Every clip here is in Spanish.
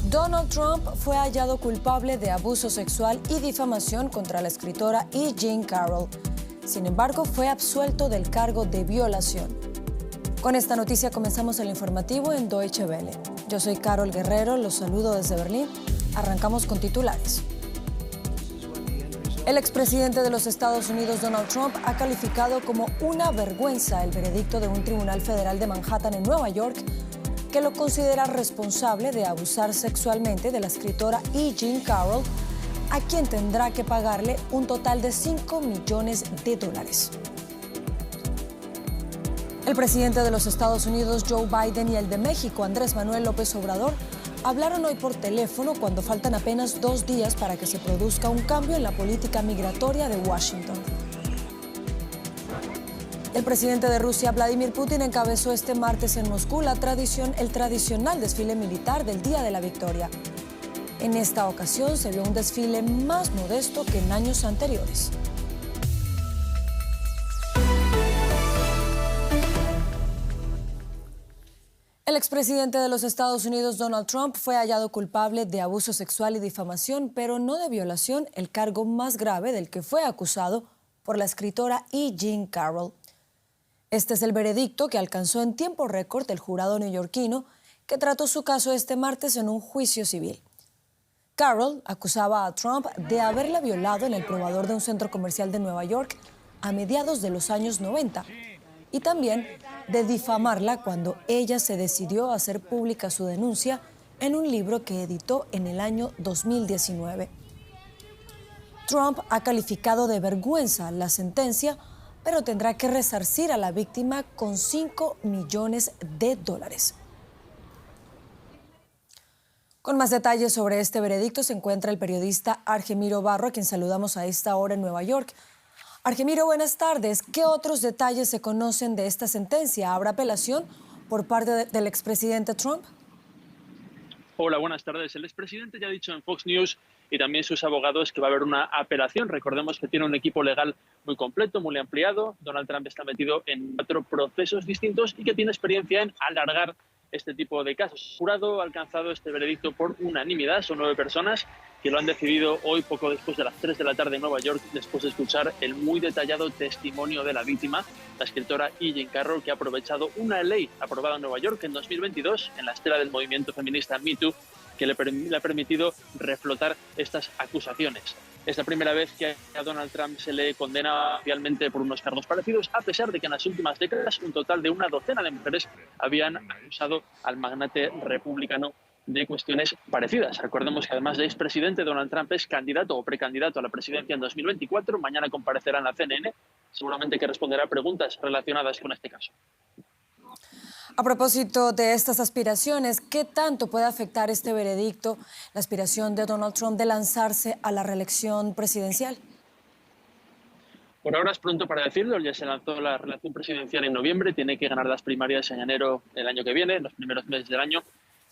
Donald Trump fue hallado culpable de abuso sexual y difamación contra la escritora E. Jean Carroll. Sin embargo, fue absuelto del cargo de violación. Con esta noticia comenzamos el informativo en Deutsche Welle. Yo soy Carol Guerrero, los saludo desde Berlín. Arrancamos con titulares. El expresidente de los Estados Unidos, Donald Trump, ha calificado como una vergüenza el veredicto de un tribunal federal de Manhattan en Nueva York que lo considera responsable de abusar sexualmente de la escritora E. Jean Carroll, a quien tendrá que pagarle un total de $5 millones. El presidente de los Estados Unidos, Joe Biden, y el de México, Andrés Manuel López Obrador, hablaron hoy por teléfono cuando faltan apenas 2 días para que se produzca un cambio en la política migratoria de Washington. El presidente de Rusia, Vladimir Putin, encabezó este martes en Moscú el tradicional desfile militar del Día de la Victoria. En esta ocasión se vio un desfile más modesto que en años anteriores. El expresidente de los Estados Unidos, Donald Trump, fue hallado culpable de abuso sexual y difamación, pero no de violación, el cargo más grave del que fue acusado por la escritora E. Jean Carroll. Este es el veredicto que alcanzó en tiempo récord el jurado neoyorquino, que trató su caso este martes en un juicio civil. Carroll acusaba a Trump de haberla violado en el probador de un centro comercial de Nueva York a mediados de los años 90 y también de difamarla cuando ella se decidió a hacer pública su denuncia en un libro que editó en el año 2019. Trump ha calificado de vergüenza la sentencia, pero tendrá que resarcir a la víctima con $5 millones. Con más detalles sobre este veredicto se encuentra el periodista Argemiro Barro, a quien saludamos a esta hora en Nueva York. Argemiro, buenas tardes. ¿Qué otros detalles se conocen de esta sentencia? ¿Habrá apelación por parte del expresidente Trump? Hola, buenas tardes. El expresidente ya ha dicho en Fox News y también sus abogados que va a haber una apelación. Recordemos que tiene un equipo legal muy completo, muy ampliado. Donald Trump está metido en 4 procesos distintos y que tiene experiencia en alargar este tipo de casos. El jurado ha alcanzado este veredicto por unanimidad. Son 9 personas que lo han decidido hoy, poco después de las 3 de la tarde en Nueva York, después de escuchar el muy detallado testimonio de la víctima, la escritora E. Jean Carroll, que ha aprovechado una ley aprobada en Nueva York en 2022, en la estela del movimiento feminista Me Too, que le ha permitido reflotar estas acusaciones. Es la primera vez que a Donald Trump se le condena oficialmente por unos cargos parecidos, a pesar de que en las últimas décadas un total de una docena de mujeres habían acusado al magnate republicano de cuestiones parecidas. Recordemos que además de expresidente, Donald Trump es candidato o precandidato a la presidencia en 2024. Mañana comparecerá en la CNN, seguramente que responderá a preguntas relacionadas con este caso. A propósito de estas aspiraciones, ¿qué tanto puede afectar este veredicto la aspiración de Donald Trump de lanzarse a la reelección presidencial? Por ahora es pronto para decirlo. Ya se lanzó la reelección presidencial en noviembre, tiene que ganar las primarias en enero del año que viene, en los primeros meses del año.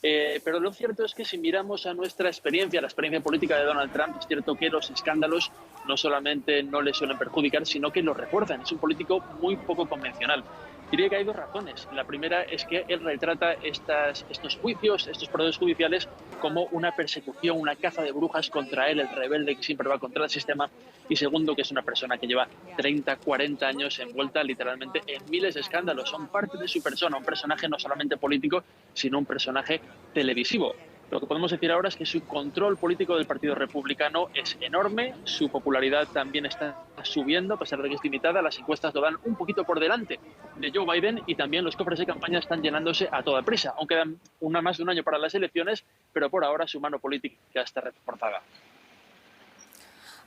Pero lo cierto es que si miramos a nuestra experiencia, la experiencia política de Donald Trump, es cierto que los escándalos no solamente no le suelen perjudicar, sino que los refuerzan. Es un político muy poco convencional. Diría que hay 2 razones. La primera es que él retrata estos juicios, estos procesos judiciales, como una persecución, una caza de brujas contra él, el rebelde que siempre va contra el sistema. Y segundo, que es una persona que lleva 30, 40 años envuelta literalmente en miles de escándalos. Son parte de su persona, un personaje no solamente político, sino un personaje televisivo. Lo que podemos decir ahora es que su control político del Partido Republicano es enorme, su popularidad también está subiendo, a pesar de que es limitada. Las encuestas lo dan un poquito por delante de Joe Biden y también los cofres de campaña están llenándose a toda prisa. Aún quedan más de un año para las elecciones, pero por ahora su mano política está reforzada.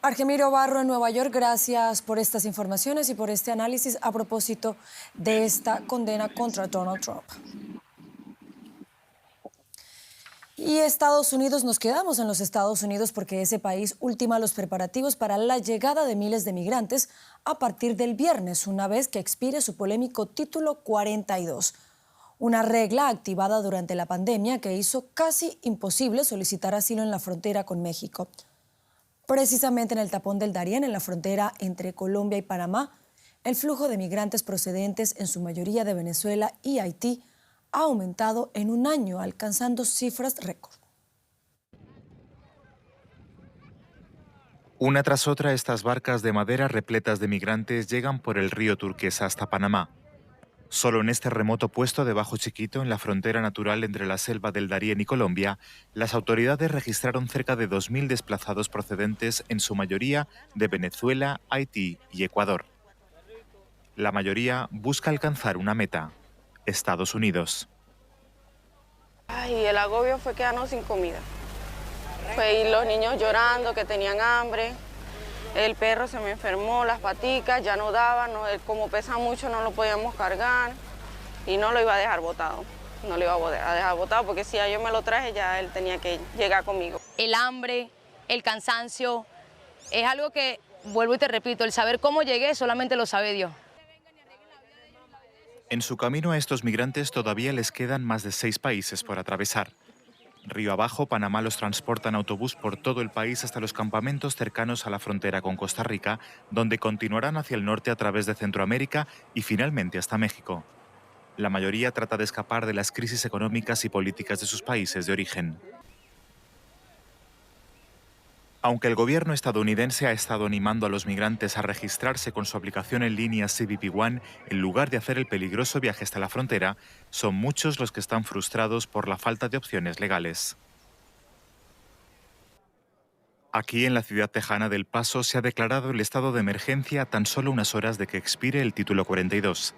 Argemiro Barro en Nueva York, gracias por estas informaciones y por este análisis a propósito de esta condena contra Donald Trump. Y Estados Unidos, nos quedamos en los Estados Unidos porque ese país ultima los preparativos para la llegada de miles de migrantes a partir del viernes, una vez que expire su polémico Título 42. Una regla activada durante la pandemia que hizo casi imposible solicitar asilo en la frontera con México. Precisamente en el tapón del Darién, en la frontera entre Colombia y Panamá, el flujo de migrantes procedentes en su mayoría de Venezuela y Haití ha aumentado en un año, alcanzando cifras récord. Una tras otra, estas barcas de madera repletas de migrantes llegan por el río Turquesa hasta Panamá. Solo en este remoto puesto de Bajo Chiquito, en la frontera natural entre la selva del Darién y Colombia, las autoridades registraron cerca de 2.000 desplazados procedentes, en su mayoría de Venezuela, Haití y Ecuador. La mayoría busca alcanzar una meta: Estados Unidos. Ay, el agobio fue quedarnos sin comida. Fue ir los niños llorando que tenían hambre. El perro se me enfermó, las paticas ya no daban, como pesa mucho no lo podíamos cargar y no lo iba a dejar botado. No lo iba a dejar botado porque si ya yo me lo traje ya él tenía que llegar conmigo. El hambre, el cansancio, es algo que, vuelvo y te repito, el saber cómo llegué solamente lo sabe Dios. En su camino a estos migrantes todavía les quedan más de 6 países por atravesar. Río abajo, Panamá los transporta en autobús por todo el país hasta los campamentos cercanos a la frontera con Costa Rica, donde continuarán hacia el norte a través de Centroamérica y finalmente hasta México. La mayoría trata de escapar de las crisis económicas y políticas de sus países de origen. Aunque el gobierno estadounidense ha estado animando a los migrantes a registrarse con su aplicación en línea CBP One en lugar de hacer el peligroso viaje hasta la frontera, son muchos los que están frustrados por la falta de opciones legales. Aquí, en la ciudad tejana de El Paso, se ha declarado el estado de emergencia a tan solo unas horas de que expire el título 42.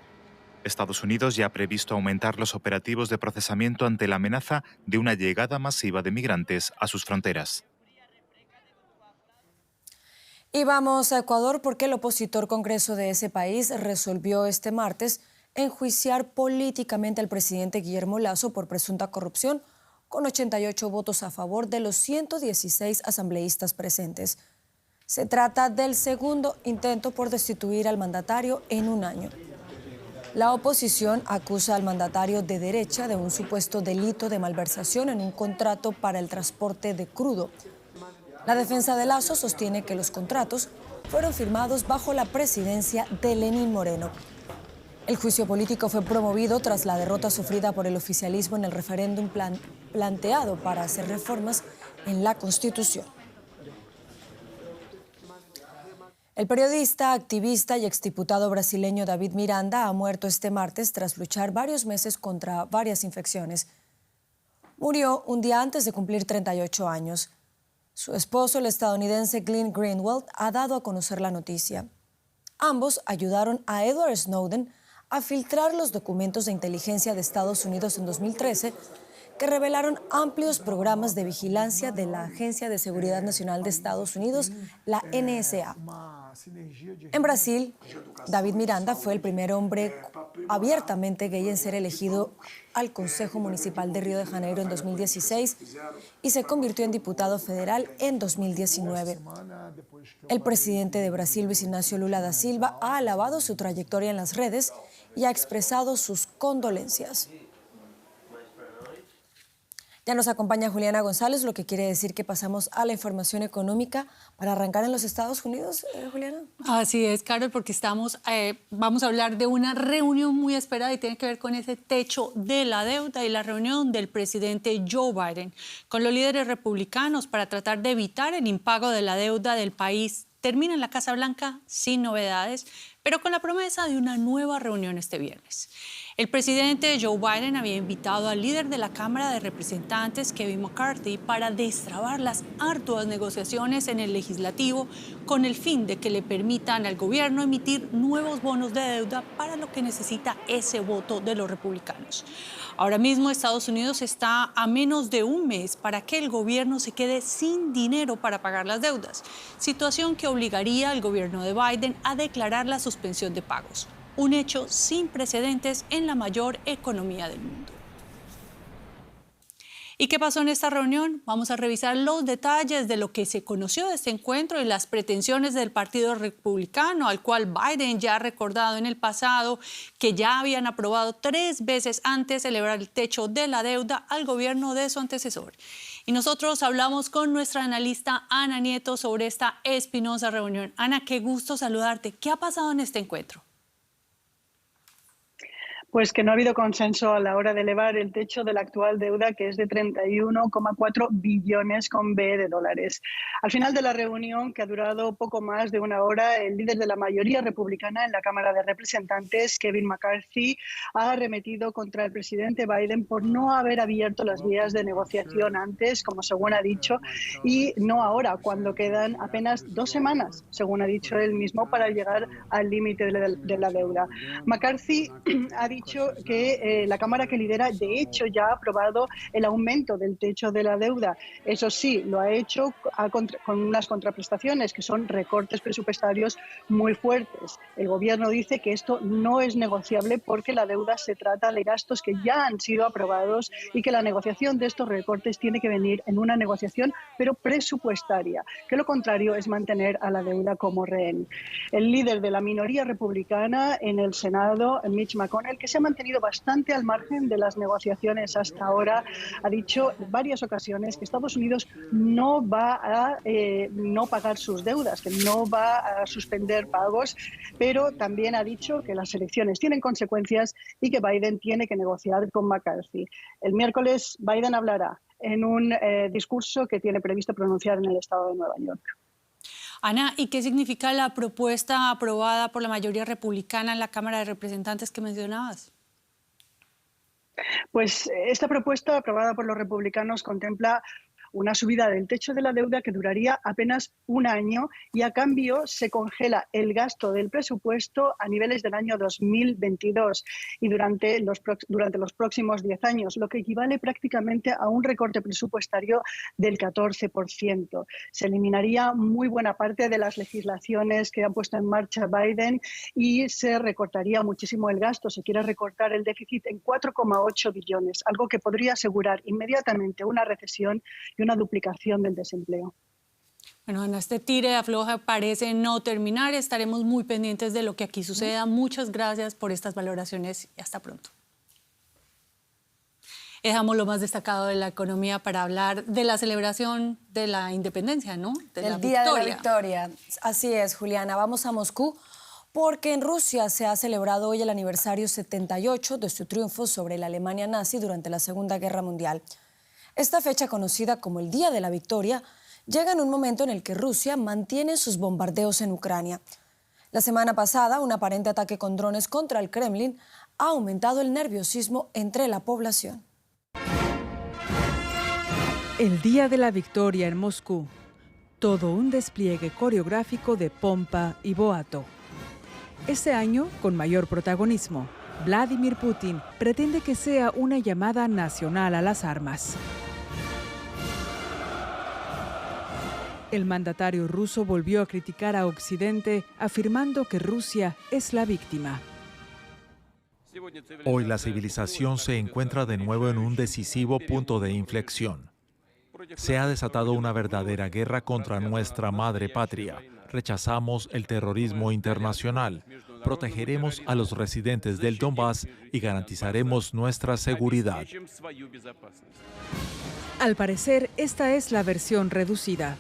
Estados Unidos ya ha previsto aumentar los operativos de procesamiento ante la amenaza de una llegada masiva de migrantes a sus fronteras. Y vamos a Ecuador porque el opositor Congreso de ese país resolvió este martes enjuiciar políticamente al presidente Guillermo Lasso por presunta corrupción, con 88 votos a favor de los 116 asambleístas presentes. Se trata del segundo intento por destituir al mandatario en un año. La oposición acusa al mandatario de derecha de un supuesto delito de malversación en un contrato para el transporte de crudo. La defensa de Lasso sostiene que los contratos fueron firmados bajo la presidencia de Lenín Moreno. El juicio político fue promovido tras la derrota sufrida por el oficialismo en el referéndum planteado para hacer reformas en la Constitución. El periodista, activista y exdiputado brasileño David Miranda ha muerto este martes tras luchar varios meses contra varias infecciones. Murió un día antes de cumplir 38 años. Su esposo, el estadounidense Glenn Greenwald, ha dado a conocer la noticia. Ambos ayudaron a Edward Snowden a filtrar los documentos de inteligencia de Estados Unidos en 2013 que revelaron amplios programas de vigilancia de la Agencia de Seguridad Nacional de Estados Unidos, la NSA. En Brasil, David Miranda fue el primer hombre abiertamente gay en ser elegido al Consejo Municipal de Río de Janeiro en 2016 y se convirtió en diputado federal en 2019. El presidente de Brasil, Luis Ignacio Lula da Silva, ha alabado su trayectoria en las redes y ha expresado sus condolencias. Ya nos acompaña Juliana González, lo que quiere decir que pasamos a la información económica para arrancar en los Estados Unidos, Juliana. Así es, Carol, porque vamos a hablar de una reunión muy esperada y tiene que ver con ese techo de la deuda y la reunión del presidente Joe Biden con los líderes republicanos para tratar de evitar el impago de la deuda del país. Termina en la Casa Blanca sin novedades, pero con la promesa de una nueva reunión este viernes. El presidente Joe Biden había invitado al líder de la Cámara de Representantes, Kevin McCarthy, para destrabar las arduas negociaciones en el legislativo con el fin de que le permitan al gobierno emitir nuevos bonos de deuda, para lo que necesita ese voto de los republicanos. Ahora mismo Estados Unidos está a menos de un mes para que el gobierno se quede sin dinero para pagar las deudas, situación que obligaría al gobierno de Biden a declarar la suspensión de pagos. Un hecho sin precedentes en la mayor economía del mundo. ¿Y qué pasó en esta reunión? Vamos a revisar los detalles de lo que se conoció de este encuentro y las pretensiones del Partido Republicano, al cual Biden ya ha recordado en el pasado que ya habían aprobado 3 veces antes celebrar el techo de la deuda al gobierno de su antecesor. Y nosotros hablamos con nuestra analista Ana Nieto sobre esta espinosa reunión. Ana, qué gusto saludarte. ¿Qué ha pasado en este encuentro? Pues que no ha habido consenso a la hora de elevar el techo de la actual deuda, que es de 31,4 billones con B de dólares. Al final de la reunión, que ha durado poco más de una hora, el líder de la mayoría republicana en la Cámara de Representantes, Kevin McCarthy, ha arremetido contra el presidente Biden por no haber abierto las vías de negociación antes, como según ha dicho, y no ahora, cuando quedan apenas 2 semanas, según ha dicho él mismo, para llegar al límite de la deuda. McCarthy ha dicho que la Cámara que lidera, de hecho, ya ha aprobado el aumento del techo de la deuda. Eso sí, lo ha hecho con unas contraprestaciones, que son recortes presupuestarios muy fuertes. El Gobierno dice que esto no es negociable porque la deuda se trata de gastos que ya han sido aprobados y que la negociación de estos recortes tiene que venir en una negociación, pero presupuestaria, que lo contrario es mantener a la deuda como rehén. El líder de la minoría republicana en el Senado, Mitch McConnell, que se ha mantenido bastante al margen de las negociaciones hasta ahora, ha dicho en varias ocasiones que Estados Unidos no va a no pagar sus deudas, que no va a suspender pagos, pero también ha dicho que las elecciones tienen consecuencias y que Biden tiene que negociar con McCarthy. El miércoles Biden hablará en un discurso que tiene previsto pronunciar en el estado de Nueva York. Ana, ¿y qué significa la propuesta aprobada por la mayoría republicana en la Cámara de Representantes que mencionabas? Pues esta propuesta aprobada por los republicanos contempla una subida del techo de la deuda que duraría apenas un año y a cambio se congela el gasto del presupuesto a niveles del año 2022 y durante los próximos 10 años, lo que equivale prácticamente a un recorte presupuestario del 14%. Se eliminaría muy buena parte de las legislaciones que ha puesto en marcha Biden y se recortaría muchísimo el gasto. Se quiere recortar el déficit en 4,8 billones, algo que podría asegurar inmediatamente una recesión y una duplicación del desempleo. Bueno, Ana, este tire de afloja parece no terminar. Estaremos muy pendientes de lo que aquí suceda. Muchas gracias por estas valoraciones y hasta pronto. Dejamos lo más destacado de la economía para hablar de la celebración de la independencia, ¿no? El Día de la Victoria. Así es, Juliana. Vamos a Moscú porque en Rusia se ha celebrado hoy el aniversario 78 de su triunfo sobre la Alemania nazi durante la Segunda Guerra Mundial. Esta fecha, conocida como el Día de la Victoria, llega en un momento en el que Rusia mantiene sus bombardeos en Ucrania. La semana pasada, un aparente ataque con drones contra el Kremlin ha aumentado el nerviosismo entre la población. El Día de la Victoria en Moscú. Todo un despliegue coreográfico de pompa y boato. Este año, con mayor protagonismo, Vladimir Putin pretende que sea una llamada nacional a las armas. El mandatario ruso volvió a criticar a Occidente, afirmando que Rusia es la víctima. Hoy la civilización se encuentra de nuevo en un decisivo punto de inflexión. Se ha desatado una verdadera guerra contra nuestra madre patria. Rechazamos el terrorismo internacional. Protegeremos a los residentes del Donbass y garantizaremos nuestra seguridad. Al parecer, esta es la versión reducida.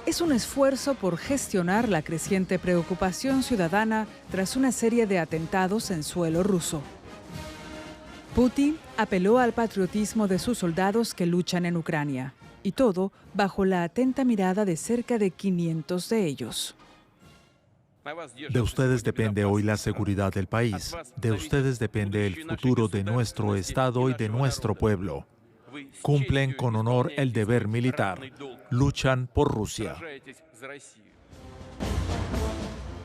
Es un esfuerzo por gestionar la creciente preocupación ciudadana tras una serie de atentados en suelo ruso. Putin apeló al patriotismo de sus soldados que luchan en Ucrania, y todo bajo la atenta mirada de cerca de 500 de ellos. De ustedes depende hoy la seguridad del país. De ustedes depende el futuro de nuestro Estado y de nuestro pueblo. Cumplen con honor el deber militar. Luchan por Rusia.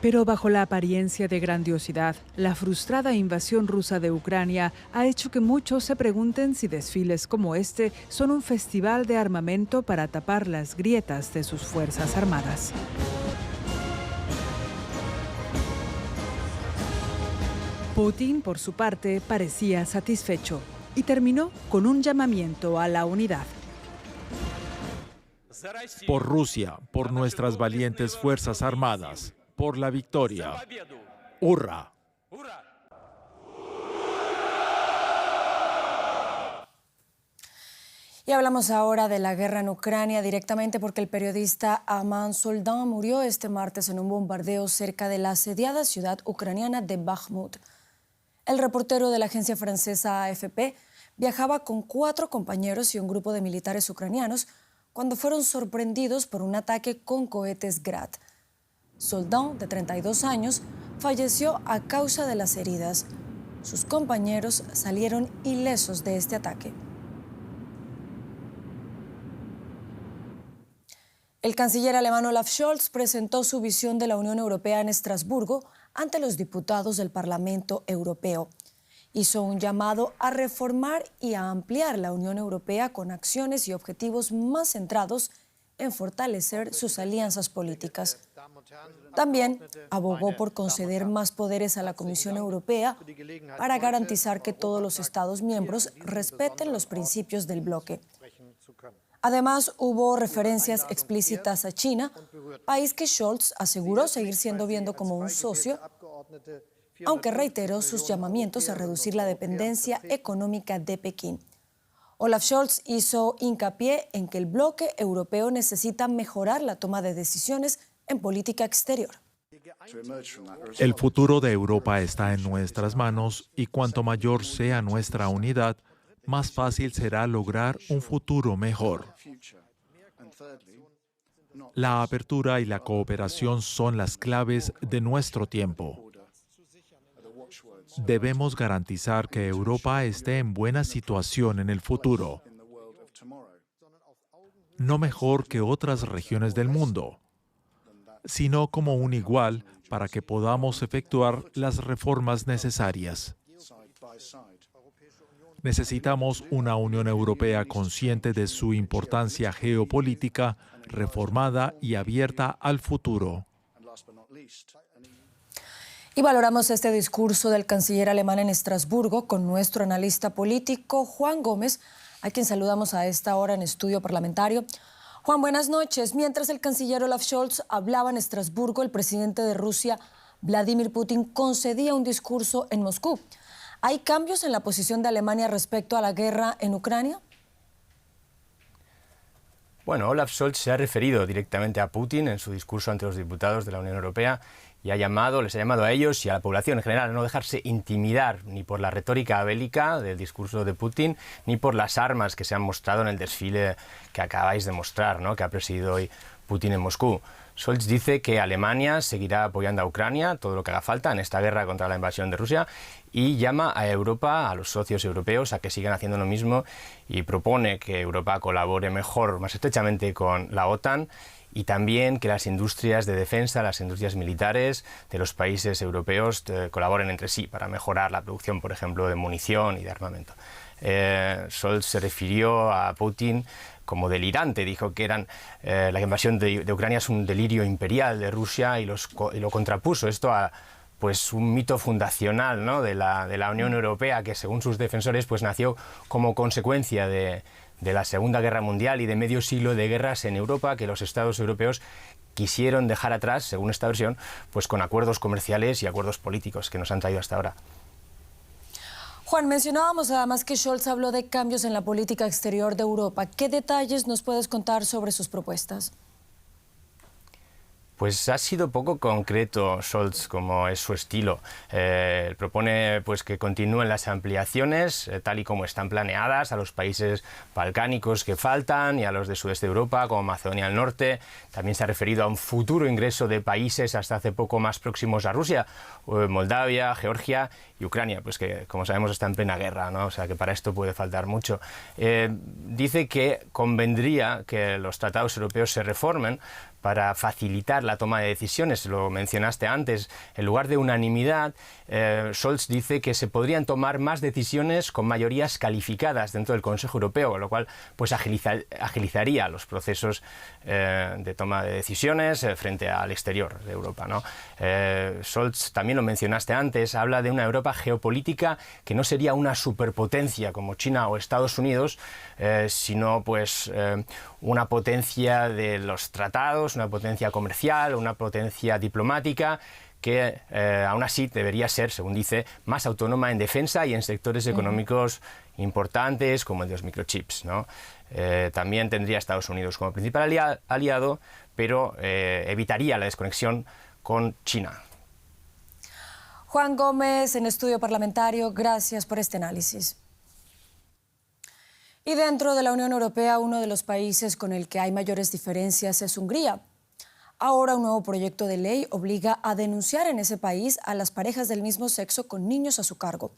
Pero bajo la apariencia de grandiosidad, la frustrada invasión rusa de Ucrania ha hecho que muchos se pregunten si desfiles como este son un festival de armamento para tapar las grietas de sus fuerzas armadas. Putin, por su parte, parecía satisfecho y terminó con un llamamiento a la unidad. Por Rusia, por nuestras valientes fuerzas armadas, por la victoria. ¡Hurra! Y hablamos ahora de la guerra en Ucrania directamente porque el periodista Aman Soldan murió este martes en un bombardeo cerca de la asediada ciudad ucraniana de Bakhmut. El reportero de la agencia francesa AFP viajaba con 4 compañeros y un grupo de militares ucranianos cuando fueron sorprendidos por un ataque con cohetes Grad. Soldan, de 32 años, falleció a causa de las heridas. Sus compañeros salieron ilesos de este ataque. El canciller alemán Olaf Scholz presentó su visión de la Unión Europea en Estrasburgo ante los diputados del Parlamento Europeo. Hizo un llamado a reformar y a ampliar la Unión Europea con acciones y objetivos más centrados en fortalecer sus alianzas políticas. También abogó por conceder más poderes a la Comisión Europea para garantizar que todos los Estados miembros respeten los principios del bloque. Además, hubo referencias explícitas a China, país que Scholz aseguró seguir viendo como un socio, aunque reiteró sus llamamientos a reducir la dependencia económica de Pekín. Olaf Scholz hizo hincapié en que el bloque europeo necesita mejorar la toma de decisiones en política exterior. El futuro de Europa está en nuestras manos y cuanto mayor sea nuestra unidad, más fácil será lograr un futuro mejor. La apertura y la cooperación son las claves de nuestro tiempo. Debemos garantizar que Europa esté en buena situación en el futuro, no mejor que otras regiones del mundo, sino como un igual para que podamos efectuar las reformas necesarias. Necesitamos una Unión Europea consciente de su importancia geopolítica, reformada y abierta al futuro. Y valoramos este discurso del canciller alemán en Estrasburgo con nuestro analista político Juan Gómez, a quien saludamos a esta hora en Estudio Parlamentario. Juan, buenas noches. Mientras el canciller Olaf Scholz hablaba en Estrasburgo, el presidente de Rusia, Vladimir Putin, concedía un discurso en Moscú. ¿Hay cambios en la posición de Alemania respecto a la guerra en Ucrania? Bueno, Olaf Scholz se ha referido directamente a Putin en su discurso ante los diputados de la Unión Europea y les ha llamado a ellos y a la población en general a no dejarse intimidar ni por la retórica bélica del discurso de Putin, ni por las armas que se han mostrado en el desfile que acabáis de mostrar, ¿no?, que ha presidido hoy Putin en Moscú. Scholz dice que Alemania seguirá apoyando a Ucrania todo lo que haga falta en esta guerra contra la invasión de Rusia y llama a Europa, a los socios europeos, a que sigan haciendo lo mismo y propone que Europa colabore mejor, más estrechamente con la OTAN y también que las industrias de defensa, las industrias militares de los países europeos colaboren entre sí para mejorar la producción, por ejemplo, de munición y de armamento. Scholz se refirió a Putin como delirante, dijo que la invasión de Ucrania es un delirio imperial de Rusia y lo contrapuso esto a pues un mito fundacional, ¿no?, de la Unión Europea que, según sus defensores, pues nació como consecuencia de la Segunda Guerra Mundial y de medio siglo de guerras en Europa que los Estados europeos quisieron dejar atrás, según esta versión, pues con acuerdos comerciales y acuerdos políticos que nos han traído hasta ahora. Juan, mencionábamos además que Scholz habló de cambios en la política exterior de Europa. ¿Qué detalles nos puedes contar sobre sus propuestas? Pues ha sido poco concreto Scholz, como es su estilo. Propone pues que continúen las ampliaciones tal y como están planeadas a los países balcánicos que faltan y a los de sudeste de Europa, como Macedonia del Norte. También se ha referido a un futuro ingreso de países hasta hace poco más próximos a Rusia, Moldavia, Georgia y Ucrania, pues que, como sabemos, está en plena guerra, ¿no? O sea que para esto puede faltar mucho. Dice que convendría que los tratados europeos se reformen para facilitar la toma de decisiones, lo mencionaste antes. En lugar de unanimidad, Scholz dice que se podrían tomar más decisiones con mayorías calificadas dentro del Consejo Europeo, con lo cual pues agilizaría los procesos de toma de decisiones frente al exterior de Europa, ¿no? Scholz, también lo mencionaste antes, habla de una Europa geopolítica que no sería una superpotencia como China o Estados Unidos, sino pues una potencia de los tratados, una potencia comercial, una potencia diplomática que aún así debería ser, según dice, más autónoma en defensa y en sectores económicos importantes como el de los microchips, ¿no? También tendría a Estados Unidos como principal aliado, pero evitaría la desconexión con China. Juan Gómez, en Estudio Parlamentario, gracias por este análisis. Y dentro de la Unión Europea, uno de los países con el que hay mayores diferencias es Hungría. Ahora un nuevo proyecto de ley obliga a denunciar en ese país a las parejas del mismo sexo con niños a su cargo.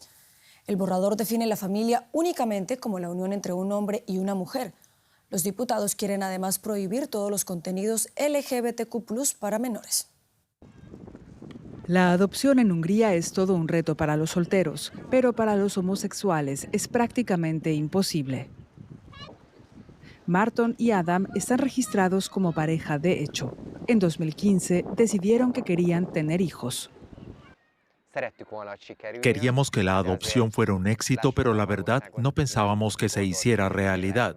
El borrador define la familia únicamente como la unión entre un hombre y una mujer. Los diputados quieren además prohibir todos los contenidos LGBTQ+ para menores. La adopción en Hungría es todo un reto para los solteros, pero para los homosexuales es prácticamente imposible. Marton y Adam están registrados como pareja de hecho. En 2015 decidieron que querían tener hijos. Queríamos que la adopción fuera un éxito, pero la verdad no pensábamos que se hiciera realidad.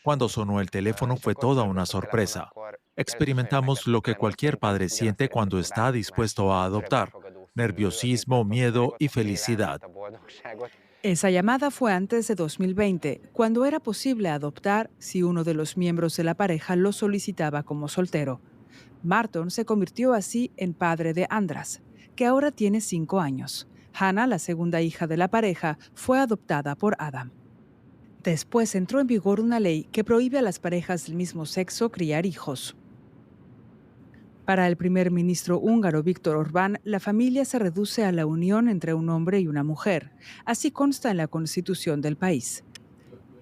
Cuando sonó el teléfono fue toda una sorpresa. Experimentamos lo que cualquier padre siente cuando está dispuesto a adoptar: nerviosismo, miedo y felicidad. Esa llamada fue antes de 2020, cuando era posible adoptar si uno de los miembros de la pareja lo solicitaba como soltero. Marton se convirtió así en padre de Andras, que ahora tiene 5 años. Hannah, la segunda hija de la pareja, fue adoptada por Adam. Después entró en vigor una ley que prohíbe a las parejas del mismo sexo criar hijos. Para el primer ministro húngaro Viktor Orbán, la familia se reduce a la unión entre un hombre y una mujer. Así consta en la constitución del país.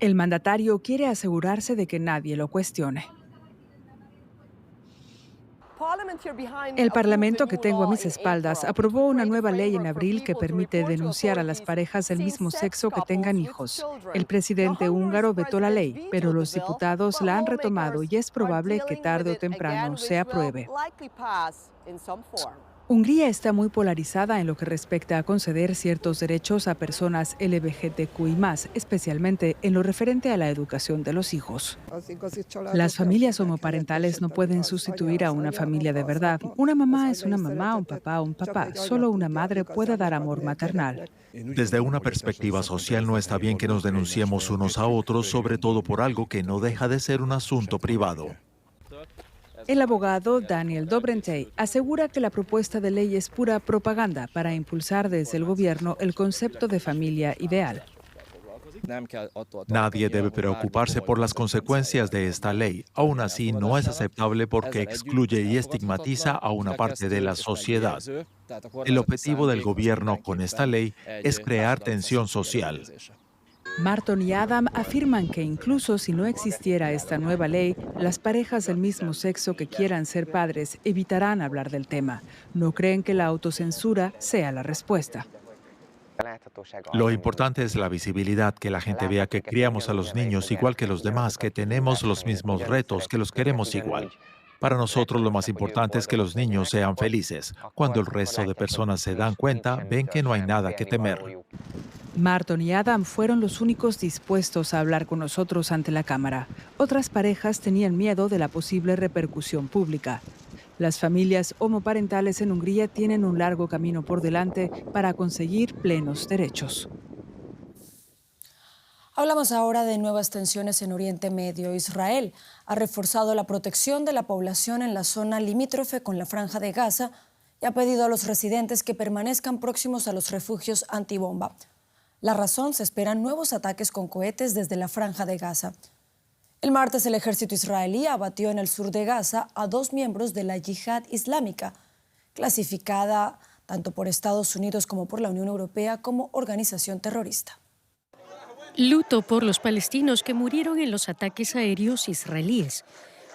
El mandatario quiere asegurarse de que nadie lo cuestione. El Parlamento que tengo a mis espaldas aprobó una nueva ley en abril que permite denunciar a las parejas del mismo sexo que tengan hijos. El presidente húngaro vetó la ley, pero los diputados la han retomado y es probable que tarde o temprano se apruebe. Hungría está muy polarizada en lo que respecta a conceder ciertos derechos a personas LGBTQI+, especialmente en lo referente a la educación de los hijos. Las familias homoparentales no pueden sustituir a una familia de verdad. Una mamá es una mamá, un papá. Solo una madre puede dar amor maternal. Desde una perspectiva social no está bien que nos denunciemos unos a otros, sobre todo por algo que no deja de ser un asunto privado. El abogado Daniel Dobrentey asegura que la propuesta de ley es pura propaganda para impulsar desde el gobierno el concepto de familia ideal. Nadie debe preocuparse por las consecuencias de esta ley. Aún así, no es aceptable porque excluye y estigmatiza a una parte de la sociedad. El objetivo del gobierno con esta ley es crear tensión social. Marton y Adam afirman que incluso si no existiera esta nueva ley, las parejas del mismo sexo que quieran ser padres evitarán hablar del tema. No creen que la autocensura sea la respuesta. Lo importante es la visibilidad, que la gente vea que criamos a los niños igual que los demás, que tenemos los mismos retos, que los queremos igual. Para nosotros lo más importante es que los niños sean felices. Cuando el resto de personas se dan cuenta, ven que no hay nada que temer. Marton y Adam fueron los únicos dispuestos a hablar con nosotros ante la Cámara. Otras parejas tenían miedo de la posible repercusión pública. Las familias homoparentales en Hungría tienen un largo camino por delante para conseguir plenos derechos. Hablamos ahora de nuevas tensiones en Oriente Medio. Israel ha reforzado la protección de la población en la zona limítrofe con la Franja de Gaza y ha pedido a los residentes que permanezcan próximos a los refugios antibomba. La razón: se esperan nuevos ataques con cohetes desde la Franja de Gaza. El martes el ejército israelí abatió en el sur de Gaza a 2 miembros de la Yihad Islámica, clasificada tanto por Estados Unidos como por la Unión Europea como organización terrorista. Luto por los palestinos que murieron en los ataques aéreos israelíes.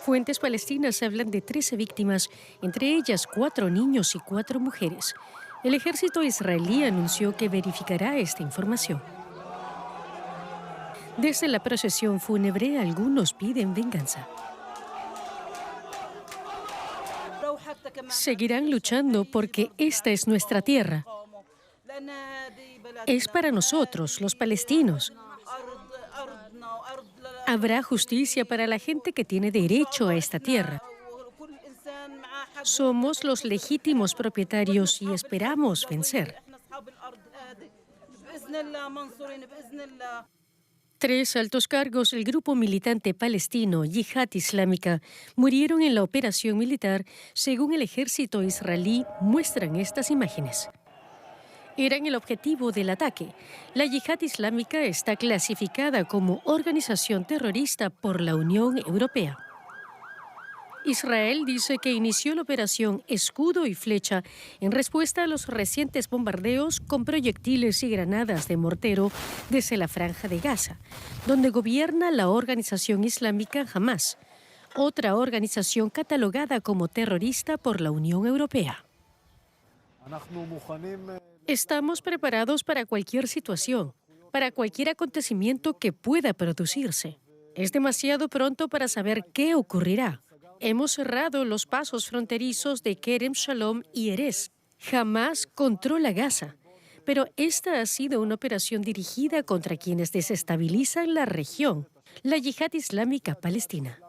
Fuentes palestinas hablan de 13 víctimas, entre ellas 4 niños y 4 mujeres. El ejército israelí anunció que verificará esta información. Desde la procesión fúnebre, algunos piden venganza. Seguirán luchando porque esta es nuestra tierra. Es para nosotros, los palestinos. Habrá justicia para la gente que tiene derecho a esta tierra. Somos los legítimos propietarios y esperamos vencer. 3 altos cargos del grupo militante palestino Yihad Islámica murieron en la operación militar, según el ejército israelí muestran estas imágenes. eran el objetivo del ataque. La Yihad Islámica está clasificada como organización terrorista por la Unión Europea. Israel dice que inició la operación Escudo y Flecha en respuesta a los recientes bombardeos con proyectiles y granadas de mortero desde la Franja de Gaza, donde gobierna la organización islámica Hamas, otra organización catalogada como terrorista por la Unión Europea. Estamos preparados para cualquier situación, para cualquier acontecimiento que pueda producirse. Es demasiado pronto para saber qué ocurrirá. Hemos cerrado los pasos fronterizos de Kerem Shalom y Erez. Hamas controla Gaza, pero esta ha sido una operación dirigida contra quienes desestabilizan la región, la Yihad Islámica Palestina.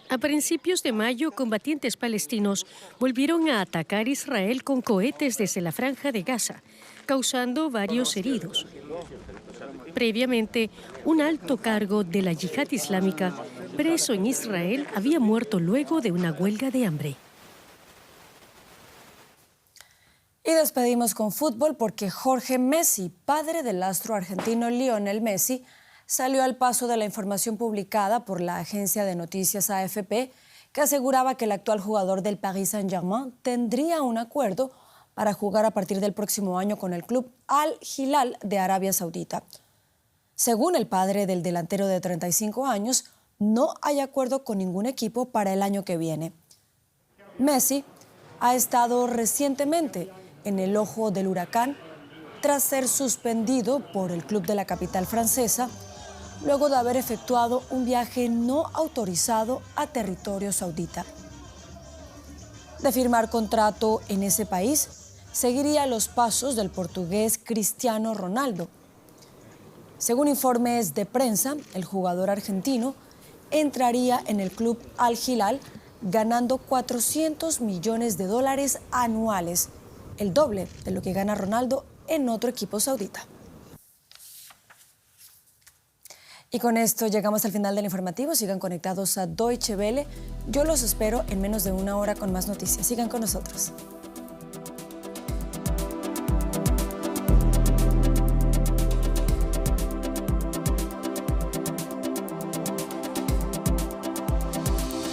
A principios de mayo, combatientes palestinos volvieron a atacar Israel con cohetes desde la Franja de Gaza, causando varios heridos. Previamente, un alto cargo de la Yihad Islámica, preso en Israel, había muerto luego de una huelga de hambre. Y despedimos con fútbol porque Jorge Messi, padre del astro argentino Lionel Messi, salió al paso de la información publicada por la agencia de noticias AFP, que aseguraba que el actual jugador del Paris Saint-Germain tendría un acuerdo para jugar a partir del próximo año con el club Al Hilal de Arabia Saudita. Según el padre del delantero de 35 años, no hay acuerdo con ningún equipo para el año que viene. Messi ha estado recientemente en el ojo del huracán tras ser suspendido por el club de la capital francesa, luego de haber efectuado un viaje no autorizado a territorio saudita. De firmar contrato en ese país, seguiría los pasos del portugués Cristiano Ronaldo. Según informes de prensa, el jugador argentino entraría en el club Al Hilal ganando $400 millones anuales, el doble de lo que gana Ronaldo en otro equipo saudita. Y con esto llegamos al final del informativo. Sigan conectados a Deutsche Welle. Yo los espero en menos de una hora con más noticias. Sigan con nosotros.